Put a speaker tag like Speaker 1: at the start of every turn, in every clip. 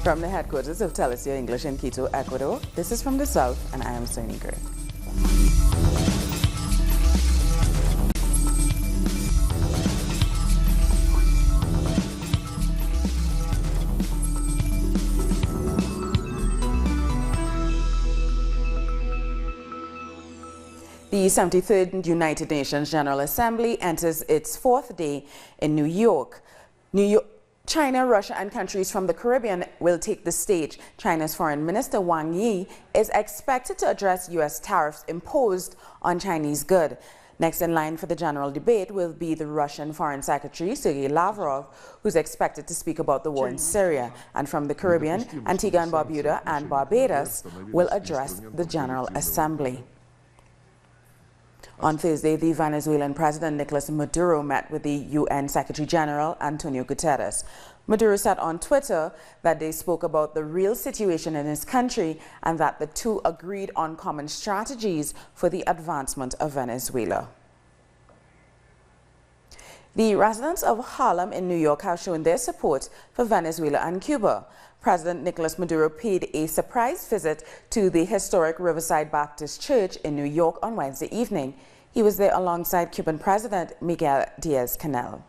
Speaker 1: From the headquarters of Telesur English in Quito, Ecuador, this is From the South, and I am Sonia Gray. The 73rd United Nations General Assembly enters its fourth day in New York. China, Russia, and countries from the Caribbean will take the stage. China's Foreign Minister Wang Yi is expected to address U.S. tariffs imposed on Chinese goods. Next in line for the general debate will be the Russian Foreign Secretary Sergei Lavrov, who's expected to speak about the war in Syria. And from the Caribbean, Antigua and Barbuda and Barbados will address the General Assembly. On Thursday, the Venezuelan President Nicolas Maduro met with the UN Secretary General Antonio Guterres. Maduro said on Twitter that they spoke about the real situation in his country and that the two agreed on common strategies for the advancement of Venezuela. The residents of Harlem in New York have shown their support for Venezuela and Cuba. President Nicolas Maduro paid a surprise visit to the historic Riverside Baptist Church in New York on Wednesday evening. He was there alongside Cuban President Miguel Diaz-Canel.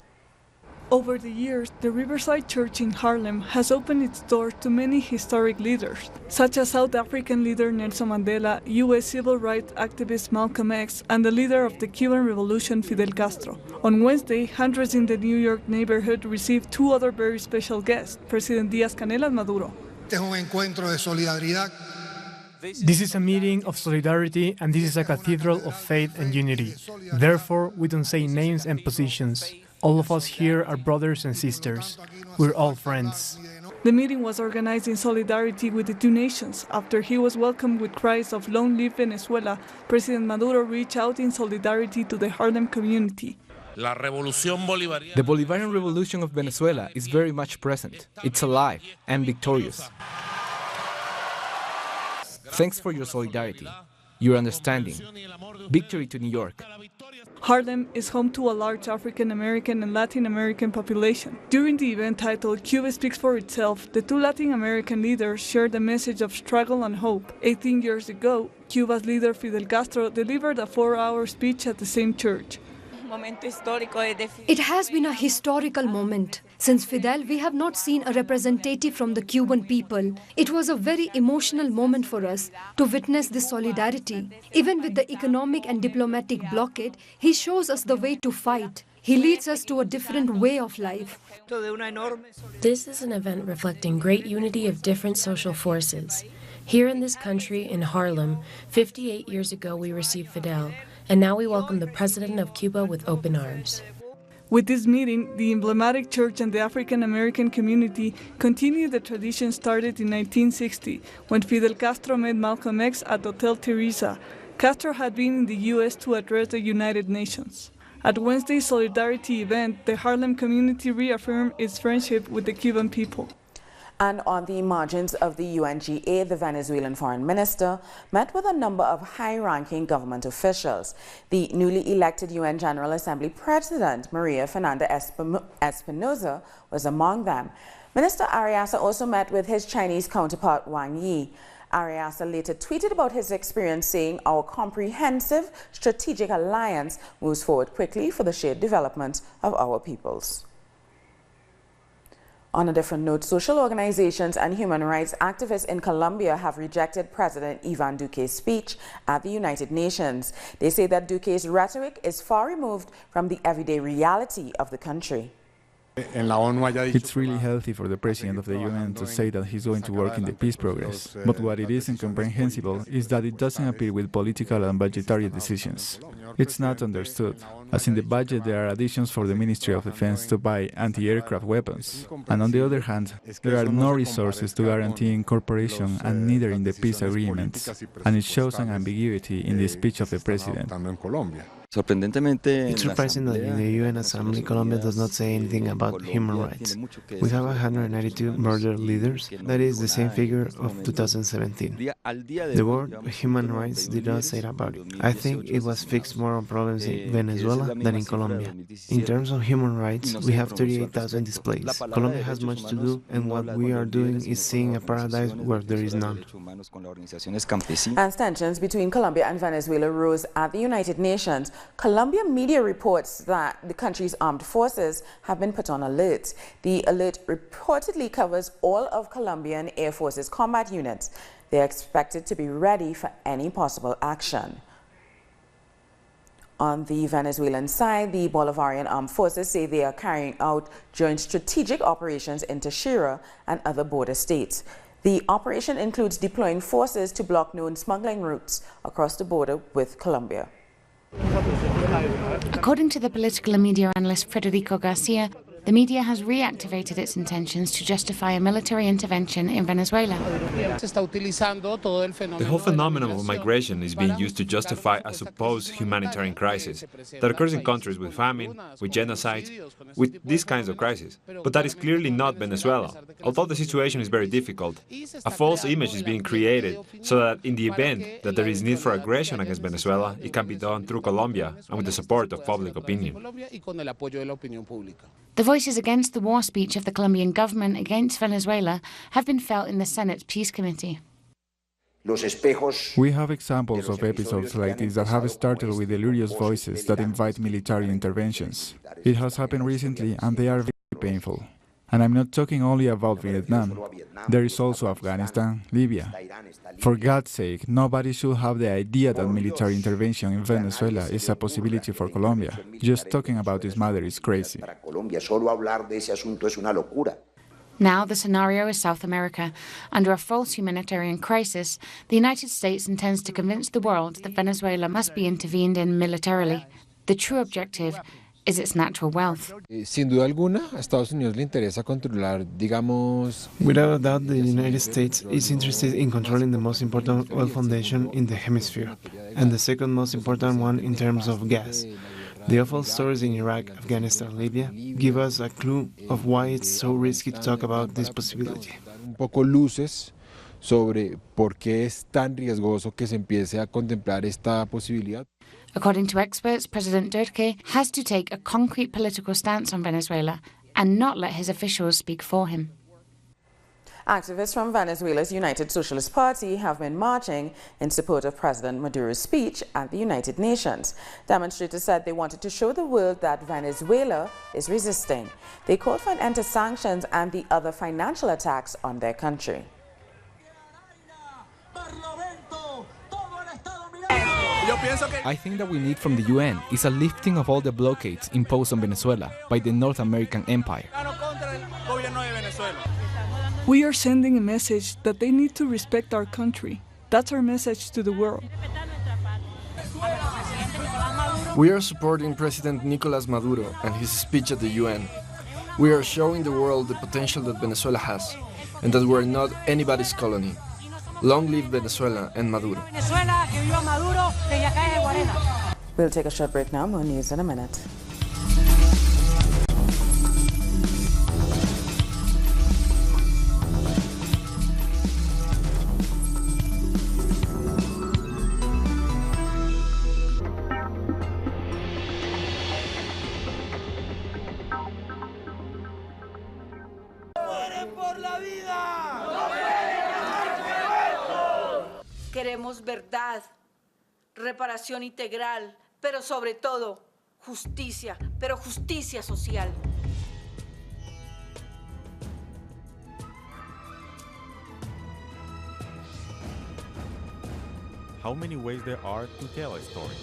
Speaker 2: Over the years, the Riverside Church in Harlem has opened its doors to many historic leaders, such as South African leader Nelson Mandela, U.S. civil rights activist Malcolm X, and the leader of the Cuban Revolution, Fidel Castro. On Wednesday, hundreds in the New York neighborhood received two other very special guests, President Diaz-Canel and Maduro.
Speaker 3: This is a meeting of solidarity, and this is a cathedral of faith and unity. Therefore, we don't say names and positions. All of us here are brothers and sisters. We're all friends.
Speaker 2: The meeting was organized in solidarity with the two nations. After he was welcomed with cries of "Long live Venezuela," President Maduro reached out in solidarity to the Harlem community.
Speaker 4: The Bolivarian Revolution of Venezuela is very much present. It's alive and victorious. Thanks for your solidarity, your understanding. Victory to New York.
Speaker 2: Harlem is home to a large African American and Latin American population. During the event titled "Cuba Speaks for Itself," the two Latin American leaders shared a message of struggle and hope. 18 years ago, Cuba's leader Fidel Castro delivered a 4-hour speech at the same church.
Speaker 5: It has been a historical moment. Since Fidel, we have not seen a representative from the Cuban people. It was a very emotional moment for us to witness this solidarity. Even with the economic and diplomatic blockade, he shows us the way to fight. He leads us to a different way of life.
Speaker 6: This is an event reflecting great unity of different social forces. Here in this country, in Harlem, 58 years ago we received Fidel, and now we welcome the President of Cuba with open arms.
Speaker 2: With this meeting, the emblematic church and the African American community continue the tradition started in 1960, when Fidel Castro met Malcolm X at Hotel Teresa. Castro had been in the U.S. to address the United Nations. At Wednesday's solidarity event, the Harlem community reaffirmed its friendship with the Cuban people.
Speaker 1: And on the margins of the UNGA, the Venezuelan foreign minister met with a number of high-ranking government officials. The newly elected UN General Assembly President, Maria Fernanda Espinosa, was among them. Minister Arriaza also met with his Chinese counterpart, Wang Yi. Arriaza later tweeted about his experience, saying, "Our comprehensive strategic alliance moves forward quickly for the shared development of our peoples." On a different note, social organizations and human rights activists in Colombia have rejected President Ivan Duque's speech at the United Nations. They say that Duque's rhetoric is far removed from the everyday reality of the country.
Speaker 7: It's really healthy for the President of the UN to say that he's going to work in the peace progress, but what it is incomprehensible is that it doesn't appear with political and budgetary decisions. It's not understood, as in the budget there are additions for the Ministry of Defense to buy anti-aircraft weapons, and on the other hand, there are no resources to guarantee incorporation and neither in the peace agreements, and it shows an ambiguity in the speech of the President.
Speaker 8: It's surprising that in the UN Assembly, Colombia does not say anything about human rights. We have 192 murdered leaders. That is the same figure of 2017. The word human rights did not say about it. I think it was fixed more on problems in Venezuela than in Colombia. In terms of human rights, we have 38,000 displays. Colombia has much to do, and what we are doing is seeing a paradise where there is none.
Speaker 1: As tensions between Colombia and Venezuela rose at the United Nations, Colombia media reports that the country's armed forces have been put on alert. The alert reportedly covers all of Colombian Air Force's combat units. They are expected to be ready for any possible action. On the Venezuelan side, the Bolivarian armed forces say they are carrying out joint strategic operations into Syria and other border states. The operation includes deploying forces to block known smuggling routes across the border with Colombia.
Speaker 9: According to the political and media analyst Federico Garcia, the media has reactivated its intentions to justify a military intervention in Venezuela.
Speaker 10: The whole phenomenon of migration is being used to justify a supposed humanitarian crisis that occurs in countries with famine, with genocide, with these kinds of crises. But that is clearly not Venezuela. Although the situation is very difficult, a false image is being created so that in the event that there is need for aggression against Venezuela, it can be done through Colombia and with the support of public opinion.
Speaker 9: The voices against the war speech of the Colombian government against Venezuela have been felt in the Senate's Peace Committee.
Speaker 7: We have examples of episodes like this that have started with delirious voices that invite military interventions. It has happened recently and they are very painful. And I'm not talking only about Vietnam. There is also Afghanistan, Libya. For God's sake, nobody should have the idea that military intervention in Venezuela is a possibility for Colombia. Just talking about this matter is crazy.
Speaker 9: Now the scenario is South America. Under a false humanitarian crisis, the United States intends to convince the world that Venezuela must be intervened in militarily. The true objective is its natural wealth.
Speaker 11: Sin duda alguna, a Estados Unidos le interesa controlar, digamos...
Speaker 8: Without a doubt, the United States is interested in controlling the most important oil foundation in the hemisphere, and the second most important one in terms of gas. The awful stories in Iraq, Afghanistan, and Libya give us a clue of why it's so risky to talk about this possibility.
Speaker 11: Un poco luces sobre por qué es tan riesgoso que se empiece a contemplar esta posibilidad.
Speaker 9: According to experts, President Duque has to take a concrete political stance on Venezuela and not let his officials speak for him.
Speaker 1: Activists from Venezuela's United Socialist Party have been marching in support of President Maduro's speech at the United Nations. Demonstrators said they wanted to show the world that Venezuela is resisting. They called for an end to sanctions and the other financial attacks on their country.
Speaker 4: I think that we need from the UN is a lifting of all the blockades imposed on Venezuela by the North American Empire.
Speaker 2: We are sending a message that they need to respect our country. That's our message to the world.
Speaker 12: We are supporting President Nicolas Maduro and his speech at the UN. We are showing the world the potential that Venezuela has, and that we are not anybody's colony. Long live Venezuela and Maduro.
Speaker 1: We'll take a short break now. More news in a minute.
Speaker 13: Queremos verdad, reparación integral, pero sobre todo justicia, pero justicia social.
Speaker 14: How many ways there are to tell a story?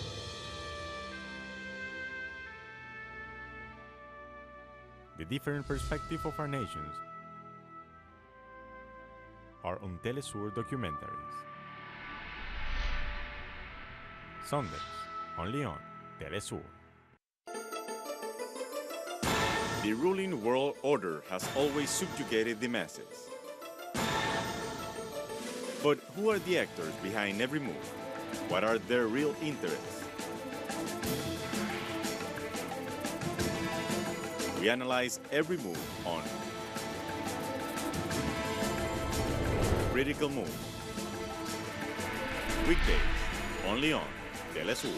Speaker 14: The different perspectives of our nations are on Telesur documentaries. Sundays, only on Telesur.
Speaker 15: The ruling world order has always subjugated the masses. But who are the actors behind every move? What are their real interests? We analyze every move on Critical Move. Weekdays, only on Telesur.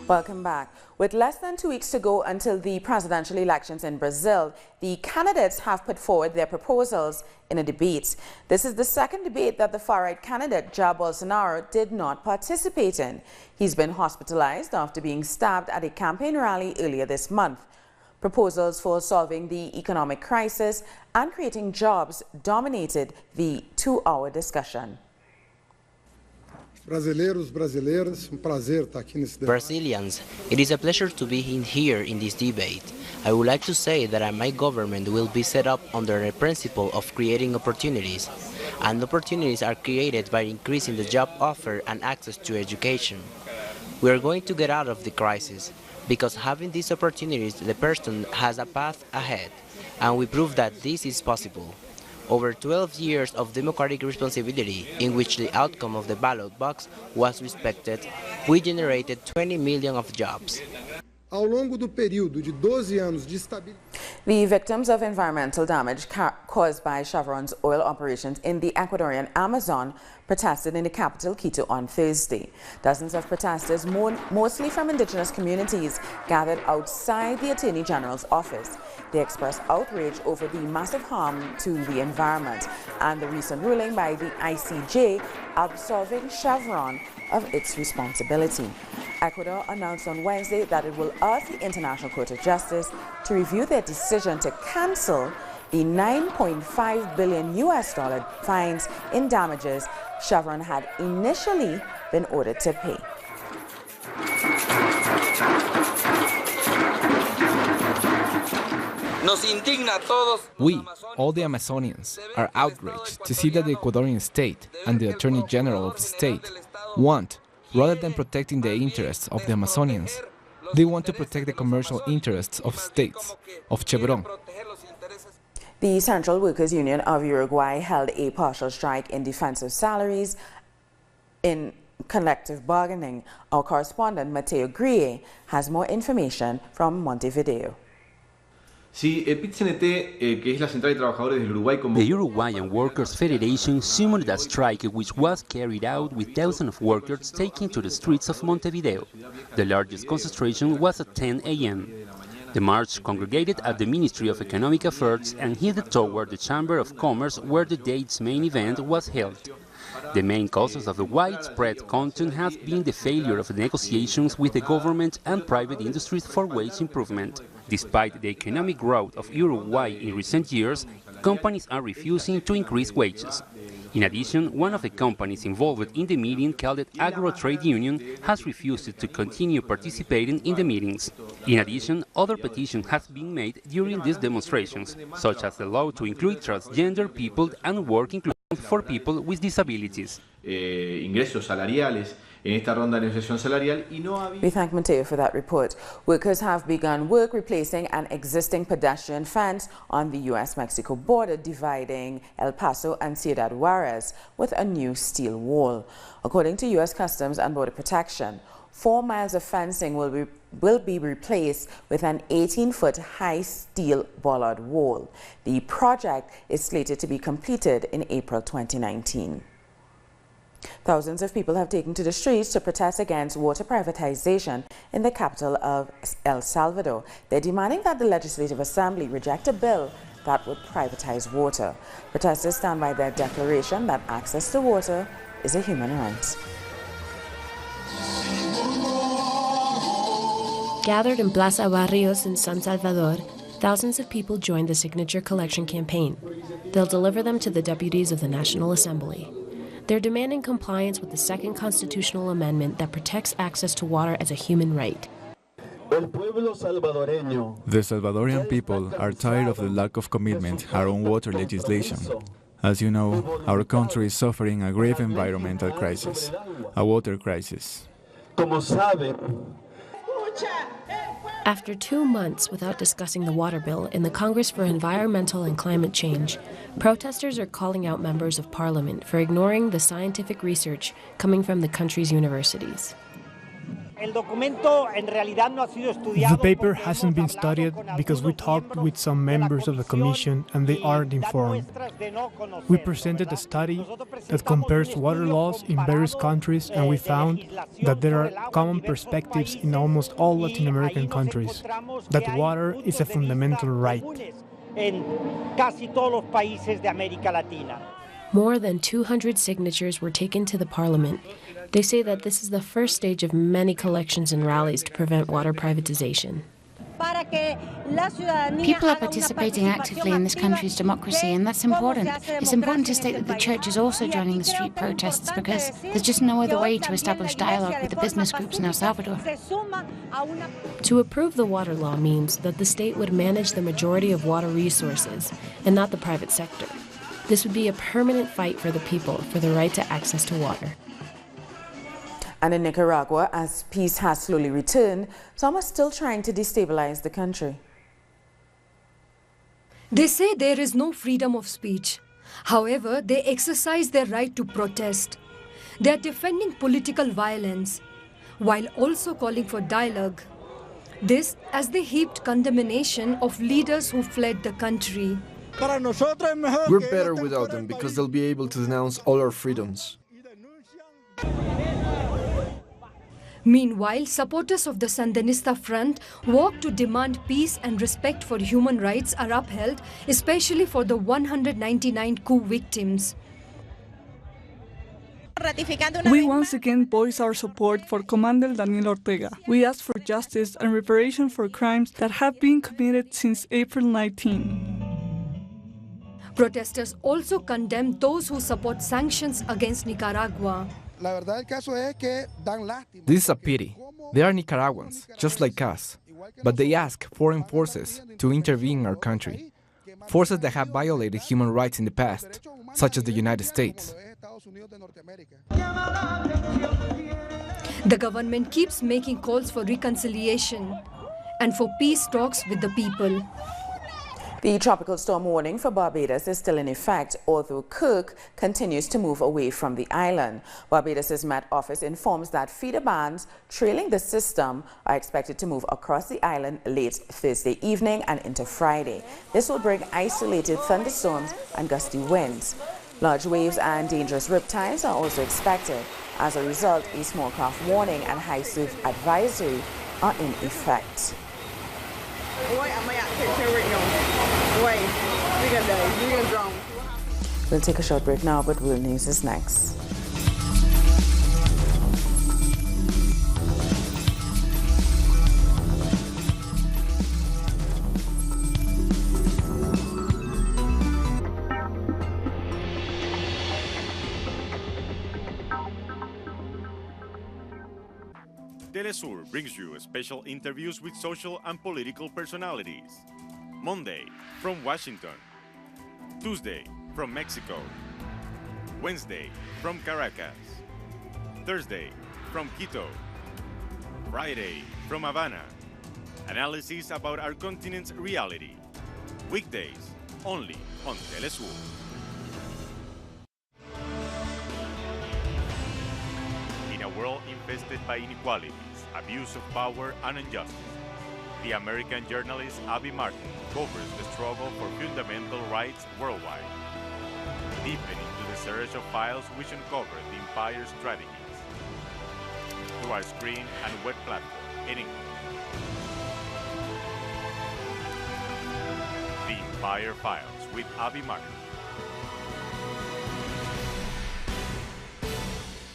Speaker 1: Welcome back. With less than 2 weeks to go until the presidential elections in Brazil, the candidates have put forward their proposals in a debate. This is the second debate that the far-right candidate, Jair Bolsonaro, did not participate in. He's been hospitalized after being stabbed at a campaign rally earlier this month. Proposals for solving the economic crisis and creating jobs dominated the 2-hour discussion.
Speaker 16: Brazilians, it is a pleasure to be here in this debate. I would like to say that my government will be set up under the principle of creating opportunities, and opportunities are created by increasing the job offer and access to education. We are going to get out of the crisis, because having these opportunities, the person has a path ahead, and we prove that this is possible. Over 12 years of democratic responsibility, in which the outcome of the ballot box was respected, we generated 20 million of jobs.
Speaker 1: The victims of environmental damage caused by Chevron's oil operations in the Ecuadorian Amazon protested in the capital, Quito, on Thursday. Dozens of protesters, mostly from indigenous communities, gathered outside the Attorney General's office. They expressed outrage over the massive harm to the environment and the recent ruling by the ICJ absolving Chevron of its responsibility. Ecuador announced on Wednesday that it will ask the International Court of Justice to review their decision to cancel the $9.5 billion fines in damages Chevron had initially been ordered to pay.
Speaker 4: We, all the Amazonians, are outraged to see that the Ecuadorian state and the Attorney General of the state want, rather than protecting the interests of the Amazonians, they want to protect the commercial interests of states, of Chevron.
Speaker 1: The Central Workers Union of Uruguay held a partial strike in defense of salaries in collective bargaining. Our correspondent, Mateo Grie, has more information from Montevideo.
Speaker 17: The Uruguayan Workers' Federation summoned a strike which was carried out with thousands of workers taking to the streets of Montevideo. The largest concentration was at 10 a.m. The march congregated at the Ministry of Economic Affairs and headed toward the Chamber of Commerce, where the day's main event was held. The main causes of the widespread content have been the failure of the negotiations with the government and private industries for wage improvement. Despite the economic growth of Uruguay in recent years, companies are refusing to increase wages. In addition, one of the companies involved in the meeting, called Agro Trade Union, has refused to continue participating in the meetings. In addition, other petitions have been made during these demonstrations, such as the law to include transgender people and work inclusion for people with disabilities.
Speaker 1: We thank Mateo for that report. Workers have begun work replacing an existing pedestrian fence on the U.S.-Mexico border dividing El Paso and Ciudad Juarez with a new steel wall. According to U.S. Customs and Border Protection, 4 miles of fencing will be replaced with an 18-foot high steel bollard wall. The project is slated to be completed in April 2019. Thousands of people have taken to the streets to protest against water privatization in the capital of El Salvador. They're demanding that the Legislative Assembly reject a bill that would privatize water. Protesters stand by their declaration that access to water is a human right.
Speaker 6: Gathered in Plaza Barrios in San Salvador, thousands of people joined the signature collection campaign. They'll deliver them to the deputies of the National Assembly. They're demanding compliance with the second constitutional amendment that protects access to water as a human right.
Speaker 7: The Salvadorian people are tired of the lack of commitment around water legislation. As you know, our country is suffering a grave environmental crisis, a water crisis.
Speaker 6: After 2 months without discussing the water bill in the Congress for Environmental and Climate Change, protesters are calling out members of parliament for ignoring the scientific research coming from the country's universities.
Speaker 3: The paper hasn't been studied because we talked with some members of the commission and they aren't informed. We presented a study that compares water laws in various countries and we found that there are common perspectives in almost all Latin American countries, that water is a fundamental right.
Speaker 6: More than 200 signatures were taken to the parliament. They say that this is the first stage of many collections and rallies to prevent water privatization.
Speaker 9: People are participating actively in this country's democracy, and that's important. It's important to state that the church is also joining the street protests because there's just no other way to establish dialogue with the business groups in El Salvador.
Speaker 6: To approve the water law means that the state would manage the majority of water resources and not the private sector. This would be a permanent fight for the people for the right to access to water.
Speaker 1: And in Nicaragua, as peace has slowly returned, some are still trying to destabilize the country.
Speaker 5: They say there is no freedom of speech. However, they exercise their right to protest. They are defending political violence, while also calling for dialogue. This as they heaped condemnation of leaders who fled the country.
Speaker 12: We're better without them because they'll be able to denounce all our freedoms.
Speaker 5: Meanwhile, supporters of the Sandinista Front walk to demand peace and respect for human rights are upheld, especially for the 199 coup victims.
Speaker 2: We once again voice our support for Commander Daniel Ortega. We ask for justice and reparation for crimes that have been committed since April 19.
Speaker 5: Protesters also condemn those who support sanctions against Nicaragua.
Speaker 4: This is a pity. They are Nicaraguans, just like us, but they ask foreign forces to intervene in our country, forces that have violated human rights in the past, such as the United States.
Speaker 5: The government keeps making calls for reconciliation and for peace talks with the people.
Speaker 1: The tropical storm warning for Barbados is still in effect, although Kirk continues to move away from the island. Barbados's Met Office informs that feeder bands trailing the system are expected to move across the island late Thursday evening and into Friday. This will bring isolated thunderstorms and gusty winds. Large waves and dangerous riptides are also expected. As a result, a small craft warning and high surf advisory are in effect. We'll take a short break now, but World News is next.
Speaker 15: Telesur brings you special interviews with social and political personalities. Monday, from Washington. Tuesday, from Mexico. Wednesday, from Caracas. Thursday, from Quito. Friday, from Havana. Analysis about our continent's reality. Weekdays, only on Telesur. In a world infested by inequalities, abuse of power, and injustice, the American journalist Abby Martin covers the struggle for fundamental rights worldwide, deep into the search of files which uncover the empire's strategies, through our screen and web platform in English. The Empire Files with Abby Martin.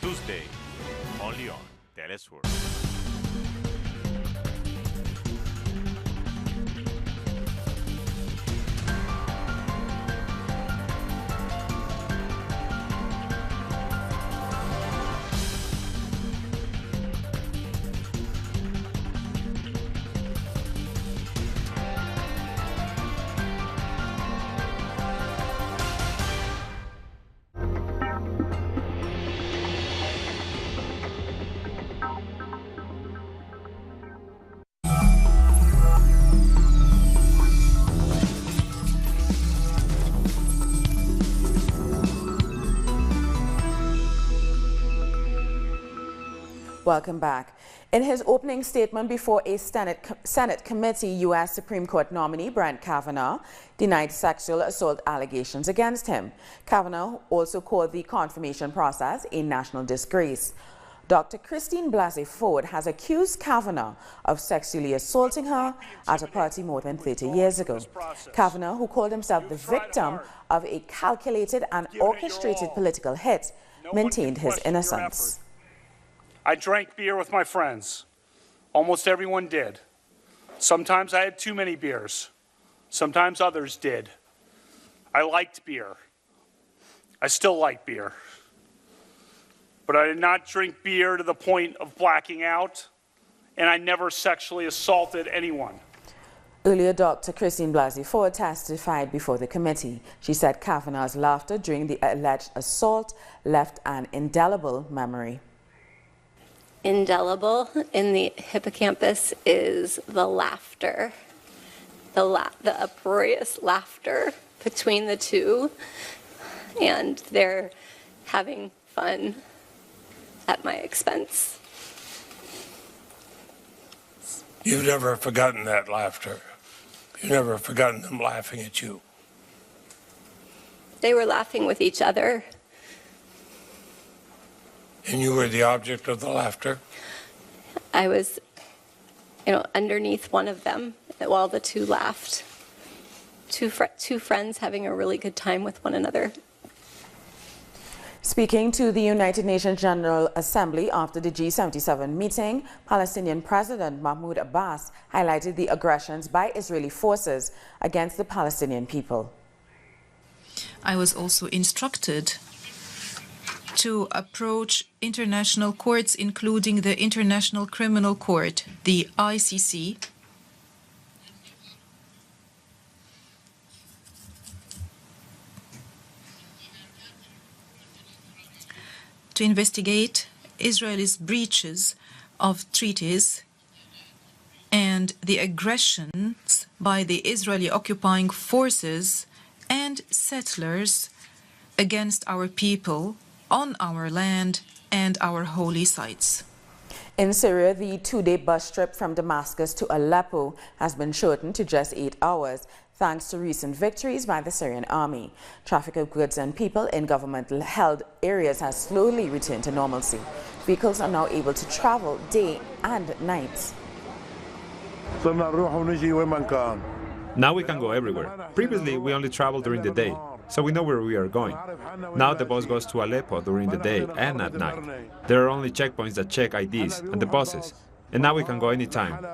Speaker 15: Tuesday, only on Telesur.
Speaker 1: Welcome back. In his opening statement before a Senate committee, U.S. Supreme Court nominee Brett Kavanaugh denied sexual assault allegations against him. Kavanaugh also called the confirmation process a national disgrace. Dr. Christine Blasey Ford has accused Kavanaugh of sexually assaulting her at a party more than 30 years ago. Kavanaugh, who called himself the victim of a calculated and orchestrated political hit, maintained his innocence.
Speaker 18: I drank beer with my friends. Almost everyone did. Sometimes I had too many beers. Sometimes others did. I liked beer. I still like beer. But I did not drink beer to the point of blacking out, and I never sexually assaulted anyone.
Speaker 1: Earlier, Dr. Christine Blasey Ford testified before the committee. She said Kavanaugh's laughter during the alleged assault left an indelible memory.
Speaker 19: Indelible in the hippocampus is the laughter, the uproarious laughter between the two, and they're having fun at my expense.
Speaker 20: You've never forgotten that laughter. You've never forgotten them laughing at you.
Speaker 19: They were laughing with each other.
Speaker 20: And you were the object of the laughter?
Speaker 19: I was, underneath one of them while the two laughed. Two friends having a really good time with one another.
Speaker 1: Speaking to the United Nations General Assembly after the G77 meeting, Palestinian President Mahmoud Abbas highlighted the aggressions by Israeli forces against the Palestinian people.
Speaker 21: I was also instructed to approach international courts, including the International Criminal Court, the ICC, to investigate Israel's breaches of treaties and the aggressions by the Israeli occupying forces and settlers against our people on our land and our holy sites.
Speaker 1: In Syria, the two-day bus trip from Damascus to Aleppo has been shortened to just 8 hours, thanks to recent victories by the Syrian army. Traffic of goods and people in government-held areas has slowly returned to normalcy. Vehicles are now able to travel day and night.
Speaker 10: Now we can go everywhere. Previously, we only traveled during the day, so we know where we are going. Now the bus goes to Aleppo during the day and at night. There are only checkpoints that check IDs and the buses, and now we can go anytime.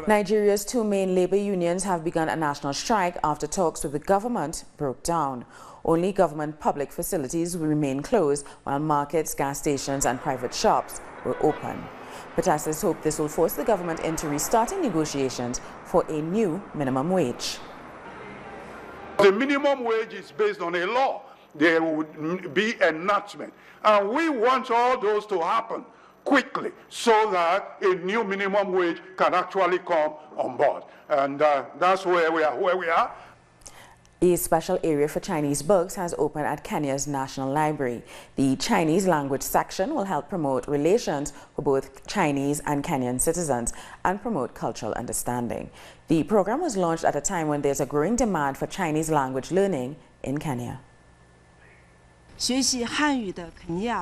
Speaker 1: Nigeria's two main labor unions have begun a national strike after talks with the government broke down. Only government public facilities will remain closed, while markets, gas stations and private shops will open. Protesters hope this will force the government into restarting negotiations for a new minimum wage.
Speaker 22: The minimum wage is based on a law. There would be enactment. And we want all those to happen quickly so that a new minimum wage can actually come on board. And that's where we are.
Speaker 1: A special area for Chinese books has opened at Kenya's National Library. The Chinese language section will help promote relations for both Chinese and Kenyan citizens and promote cultural understanding. The program was launched at a time when there's a growing demand for Chinese language learning in Kenya.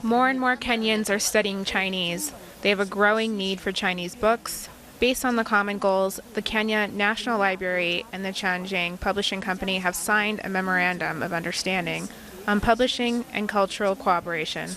Speaker 23: More and more Kenyans are studying Chinese. They have a growing need for Chinese books. Based on the common goals, the Kenya National Library and the Tianjin Publishing Company have signed a memorandum of understanding on publishing and cultural cooperation.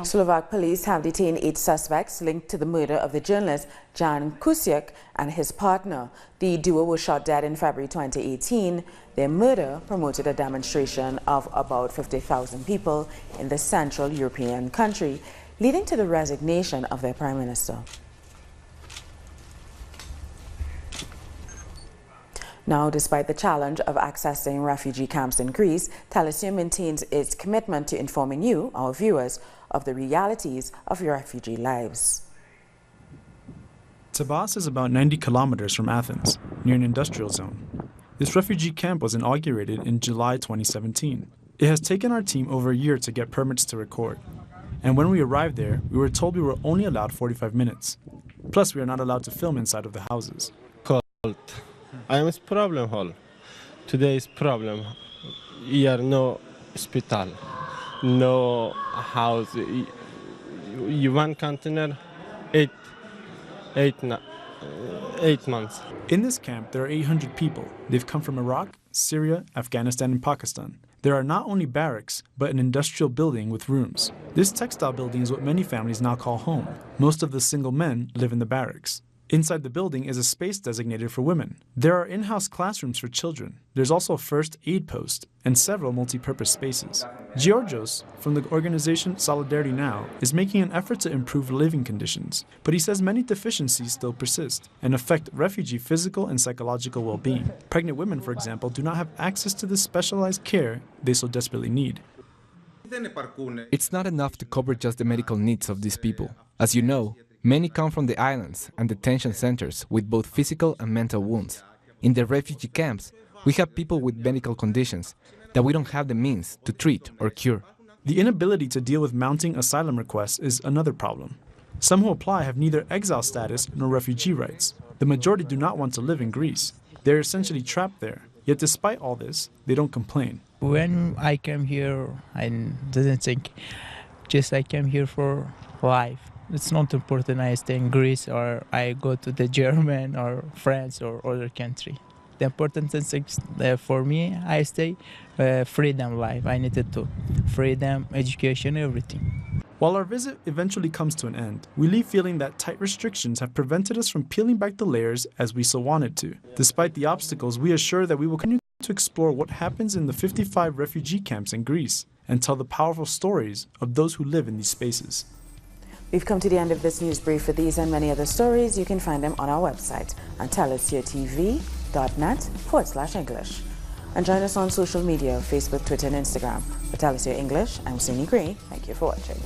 Speaker 1: Slovak police have detained 8 suspects linked to the murder of the journalist Jan Kuciak and his partner. The duo was shot dead in February 2018. Their murder promoted a demonstration of about 50,000 people in the Central European country, leading to the resignation of their prime minister. Now, despite the challenge of accessing refugee camps in Greece, Telesur maintains its commitment to informing you, our viewers, of the realities of your refugee lives.
Speaker 24: Tabas is about 90 kilometers from Athens, near an industrial zone. This refugee camp was inaugurated in July 2017. It has taken our team over a year to get permits to record. And when we arrived there, we were told we were only allowed 45 minutes. Plus, we are not allowed to film inside of the houses.
Speaker 8: Cold. I am a problem hall. Today's problem. Here no hospital, no house. You one container, 8 months.
Speaker 24: In this camp, there are 800 people. They've come from Iraq, Syria, Afghanistan, and Pakistan. There are not only barracks, but an industrial building with rooms. This textile building is what many families now call home. Most of the single men live in the barracks. Inside the building is a space designated for women. There are in-house classrooms for children. There's also a first aid post and several multi-purpose spaces. Georgios, from the organization Solidarity Now, is making an effort to improve living conditions, but he says many deficiencies still persist and affect refugee physical and psychological well-being. Pregnant women, for example, do not have access to the specialized care they so desperately need.
Speaker 4: It's not enough to cover just the medical needs of these people. As you know, many come from the islands and detention centers with both physical and mental wounds. In the refugee camps, we have people with medical conditions that we don't have the means to treat or cure.
Speaker 24: The inability to deal with mounting asylum requests is another problem. Some who apply have neither exile status nor refugee rights. The majority do not want to live in Greece. They're essentially trapped there. Yet despite all this, they don't complain.
Speaker 11: When I came here, I didn't think, just I came here for life. It's not important I stay in Greece or I go to the German or France or other country. The important thing for me, I stay freedom life. I needed to freedom, education, everything.
Speaker 24: While our visit eventually comes to an end, we leave feeling that tight restrictions have prevented us from peeling back the layers as we so wanted to. Despite the obstacles, we assure that we will continue to explore what happens in the 55 refugee camps in Greece and tell the powerful stories of those who live in these spaces.
Speaker 1: We've come to the end of this news brief. For these and many other stories, you can find them on our website at telesyourtv.net/English. And join us on social media, Facebook, Twitter, and Instagram. For Telesur English, I'm Suni Gray. Thank you for watching.